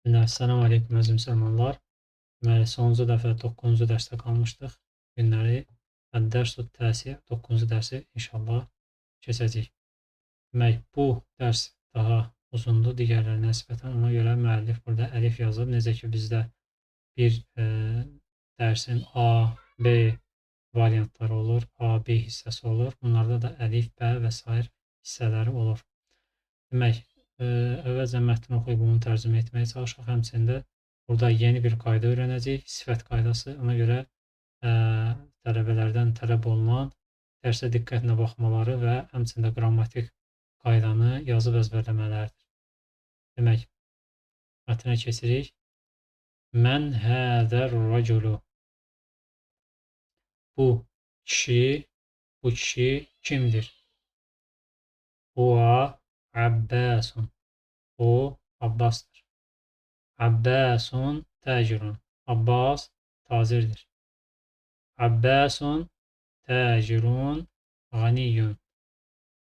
Esselamu Aleyküm əziz müsəlmanlar. Deməli, sonuncu dəfə 9-cu dərsdə qalmışdıq. Günləri dərs-ü təsir 9-cu dərsi inşallah keçəcəyik. Demək, bu dərs daha uzundur digərlərinə nisbətən. Ona görə müəllif burada əlif yazıb. Necə ki, bizdə bir dərsin A, B variantları olur, A, B hissəsi olur. Bunlarda da əlif, bə və s. hissələri olur. Demək, əvvəlcə mətni oxuyub onu tərcümə etməyə çalışaq. Həmçində burada yeni bir qayda öyrənəcəyik, sifət qaydası. Ona görə tələbələrdən tələb olunan dərsə diqqətlə baxmaları və həmçində qrammatik qaydanı yazıb əzbərləmələridir. Demək, mətnə keçirik. Mən həzər raculu. Bu kişi kimdir? Huwa Abbasun. O Abbasdır. Abbasun tacirun. Abbas tacirdir. Abbasun tacirun ganiyyun.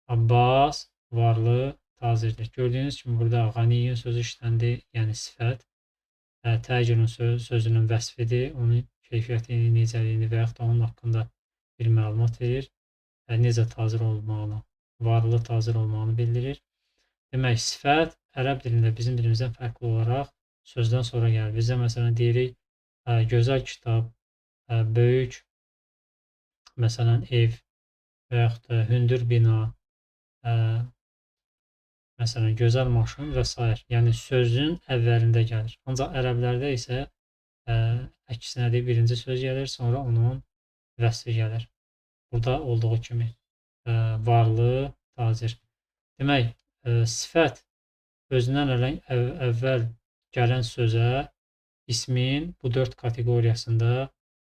Abbas varlı tacirdir. Gördüyünüz kimi burada ganiyyun sözü işləndi, yəni sifət. Tacirun sözünün vəsfidir. Onun keyfiyyətini, necəliyini və yaxud da onun haqqında bir məlumat verir. Necə tacir olmağını, varlı tacir olmağını bildirir. Demək, sifət ərəb dilində bizim dilimizdən fərqli olaraq sözdən sonra gəlir. Bizdə məsələn deyirik, gözəl kitab, böyük, məsələn, ev və yaxud da hündür bina, məsələn, gözəl maşın və s. Yəni, sözün əvvəlində gəlir. Ancaq ərəblərdə isə əksinədir, birinci söz gəlir, sonra onun vəsfi gəlir. Burada olduğu kimi varlı, tacir. Demək, sifət özündən əvvəl gələn sözə ismin bu 4 kateqoriyasında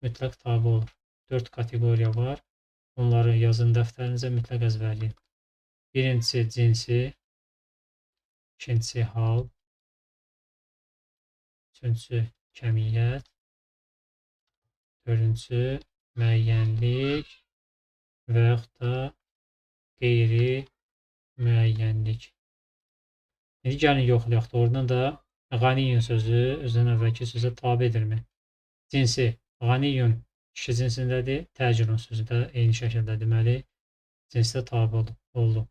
mütləq tabi olur. 4 kateqoriya var. Onları yazın dəftərinizə mütləq əzbərləyin. Birincisi cinsi, ikincisi hal, üçüncüsü kəmiyyət, dördüncüsü müəyyənlik və yaxud da qeyri müəyyənlik. İndi gəlin yoxlayaq. Oradan da ganiyyun sözü özündən əvvəlki sözə tabidirmi? Cinsi ganiyyun kişi cinsindədir. Təcirun sözü də eyni şəkildə deməli cinsdə tabi oldu.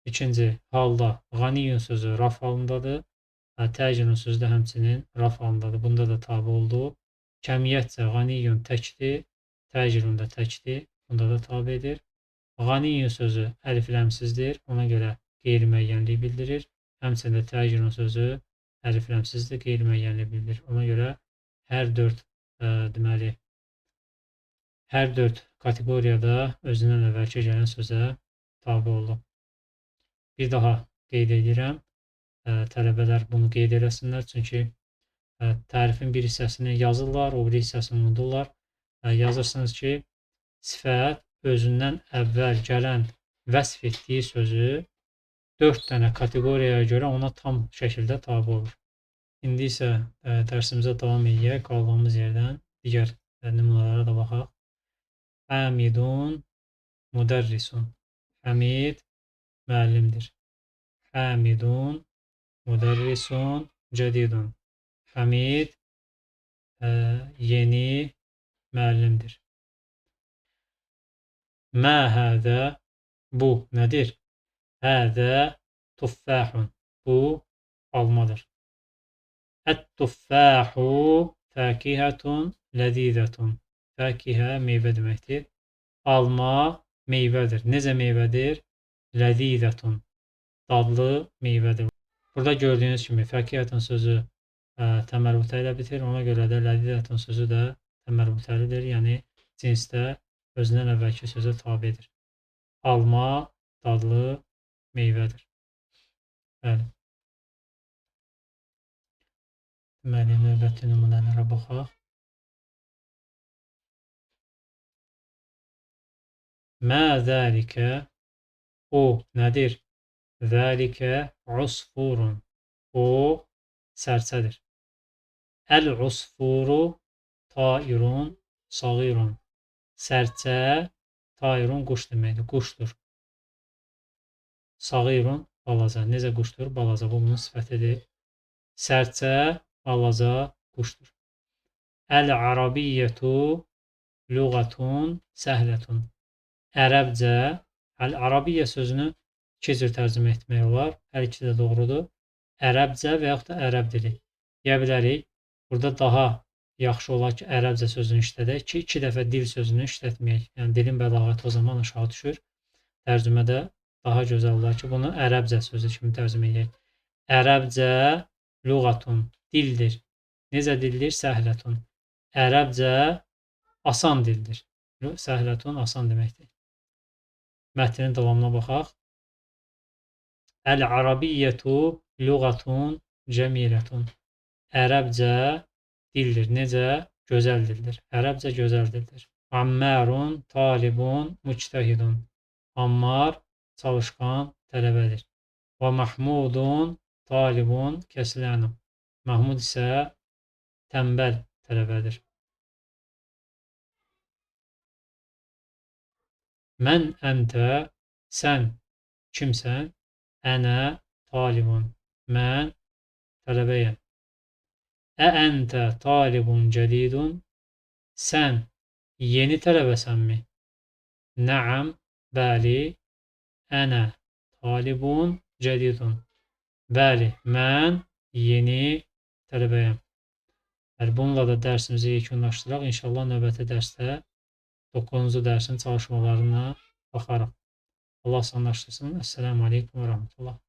İkinci halda ganiyyun sözü raf halındadır. Təcirun sözü də həmçinin raf halındadır. Bunda da tabi oldu. Kəmiyyətcə ganiyyun təkdir. Təcirun da təkdir. Bunda da tabidir. Ganiyyun sözü əlifləmsizdir. Ona görə qeyri-müəyyənlik bildirir. Həmçində təcirun sözü əlifləmsizdir, qeyri-müəyyənlik bildirir. Ona görə hər 4 kateqoriyada özündən əvvəlki gələn sözə tabi oldu. Bir daha qeyd edirəm, tələbələr bunu qeyd eləsinlər, çünki tərifin bir hissəsini yazırlar, o bir hissəsini unudurlar. Yazırsınız ki, sifət özündən əvvəl gələn vəsf etdiyi sözü 4 dənə kateqoriyaya görə ona tam şəkildə tabi olur. İndi isə dərsimizə davam edək, qaldığımız yerdən digər nümunələrə də baxaq. Həmidun müdərrisun. Həmid müəllimdir. Həmidun müdərrisun cədidun. Həmid yeni müəllimdir. Mə hədə bu nədir? Hədə tuffəhun. Bu almadır. Ət-tuffəhu fəkihətun ləzizətun. Fəkihə meyvə deməkdir. Alma meyvədir. Necə meyvədir? Ləzizətun. Dadlı meyvədir. Burada gördüyünüz kimi fəkihətun sözü təmərrütə ilə bitir. Ona görə də ləzizətun sözü də təmərrütəlidir. Yəni cinsdə özündən əvvəlki sözə tabidir. Alma dadlı meyvədir. Bəli. Deməli, növbəti nümunələrə baxaq. Mə zəlikə, o nədir? Zəlikə usfurun, o sərçədir. Əl-usfuru tairun sağirun. Sərçə, tairun quş deməkdir, quşdur. Sağirun balaca, necə quşdur? Balaca, bu bunun sifətidir. Sərçə, balaca quşdur. Əl-Ərəbiyyətu lüğətun səhlətun. Ərəbcə, Əl-Ərəbiyyə sözünü iki cür tərcümə etmək olar. Hər ikisi də doğrudur. Ərəbcə və yaxud da ərəb dili. Deyə bilərik, burada daha yaxşı olar ki, ərəbcə sözünü işlədək ki, iki dəfə dil sözünü işlətməyək. Yəni, dilin bəlağəti o zaman aşağı düşür. Tərcümədə daha gözəl olar ki, bunu ərəbcə sözü kimi tərcümə edək. Ərəbcə lüğətun, dildir. Necə dildir? Səhlətun. Ərəbcə asan dildir. Səhlətun asan deməkdir. Mətnin davamına baxaq. Əl-Ərəbiyyətu lüğətun cəmilətun. Ərəbcə dildir. Necə? Gözəl dildir. Ərəbcə gözəl dildir. Ammərun talibun müctəhidun. Ammar çalışqan tələbədir. Və Mahmudun talibun kəslənun. Mahmud isə tənbəl tələbədir. Mən əntə, sən kimsən? Ənə talibun. Mən tələbəyəm. Əntə talibun cədidun. Sən yeni tələbəsənmi? Nəam, bəli. Ənə talibun cədidun. Bəli, mən yeni tələbəyəm. Bununla da dərsimizi yekunlaşdıraq. İnşallah növbəti dərsdə 9-cu dərsin çalışmalarına baxarıq. Allah sanlaşdırsın. Əssəlamu aleykum və rəhmətullah.